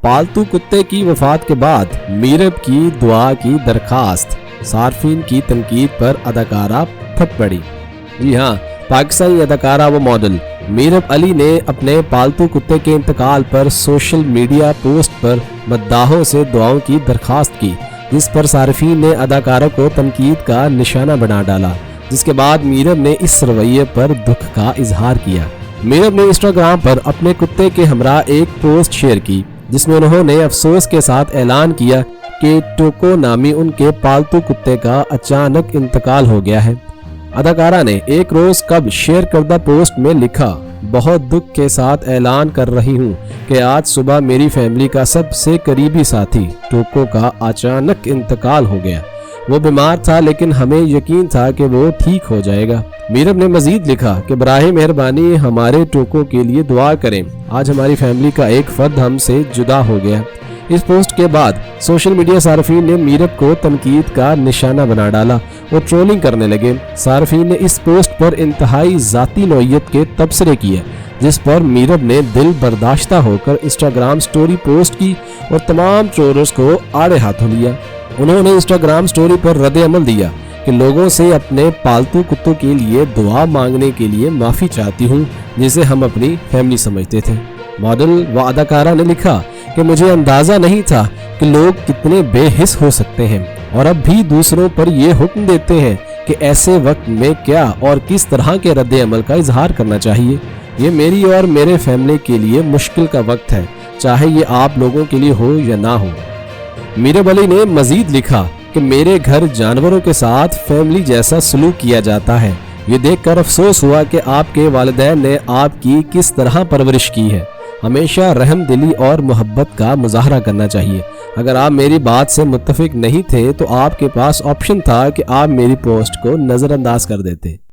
पालतू कुत्ते की वफात के बाद मीरब की दुआ की दरखास्त, सार्फिन की तनकीद पर अदाकारा फट पड़ी। जी हाँ, पाकिस्तानी अदाकारा व मॉडल मीरब अली ने अपने पालतू कुत्ते के इंतकाल पर सोशल मीडिया पोस्ट पर मद्दाहों से दुआओं की दरखास्त की, जिस पर सार्फिन ने अदाकारा को तनकीद का निशाना बना डाला, जिसके बाद मीरब ने इस रवैये पर दुख का इजहार किया। मीरब ने इंस्टाग्राम पर अपने कुत्ते के हमराह एक पोस्ट शेयर की, जिसमें उन्होंने अफसोस के साथ ऐलान किया कि टोको नामी उनके पालतू कुत्ते का अचानक इंतकाल हो गया है। अदाकारा ने एक रोज कब शेयर करदा पोस्ट में लिखा, बहुत दुख के साथ ऐलान कर रही हूँ कि आज सुबह मेरी फैमिली का सबसे करीबी साथी टोको का अचानक इंतकाल हो गया। वो बीमार था लेकिन हमें यकीन था कि वो ठीक हो जाएगा। मीरब ने मजीद लिखा कि बराए मेहरबानी हमारे टोको के लिए दुआ करें, आज हमारी फैमिली का एक फर्द हमसे जुदा हो गया। इस पोस्ट के बाद सोशल मीडिया सार्फिन ने मीरब को तनकीद का निशाना बना डाला और ट्रोलिंग करने लगे। सार्फिन ने इस पोस्ट पर इंतहाई जाती नौइयत के तबसरे किए, जिस पर मीरब ने दिल बर्दाश्ता होकर इंस्टाग्राम स्टोरी पोस्ट की और तमाम ट्रोलर्स को आड़े हाथों लिया। उन्होंने इंस्टाग्राम स्टोरी पर रद्द अमल दिया कि लोगों से अपने पालतू कुत्तों के लिए दुआ मांगने के लिए माफ़ी चाहती हूँ, जिसे हम अपनी फैमिली समझते थे। मॉडल व अदाकारा ने लिखा कि मुझे अंदाज़ा नहीं था कि लोग कितने बेहिस हो सकते हैं और अब भी दूसरों पर ये हुक्म देते हैं कि ऐसे वक्त में क्या और किस तरह के रद्द अमल का इजहार करना चाहिए। ये मेरी और मेरे फैमिली के लिए मुश्किल का वक्त है, चाहे ये आप लोगों के लिए हो या ना हो। मीरब अली ने मजीद लिखा कि मेरे घर जानवरों के साथ फैमिली जैसा सलूक किया जाता है। ये देखकर अफसोस हुआ कि आपके वालिदैन ने आपकी किस तरह परवरिश की है। हमेशा रहम दिली और मोहब्बत का मुजाहरा करना चाहिए। अगर आप मेरी बात से मुत्तफिक नहीं थे तो आपके पास ऑप्शन था कि आप मेरी पोस्ट को नज़रअंदाज कर देते।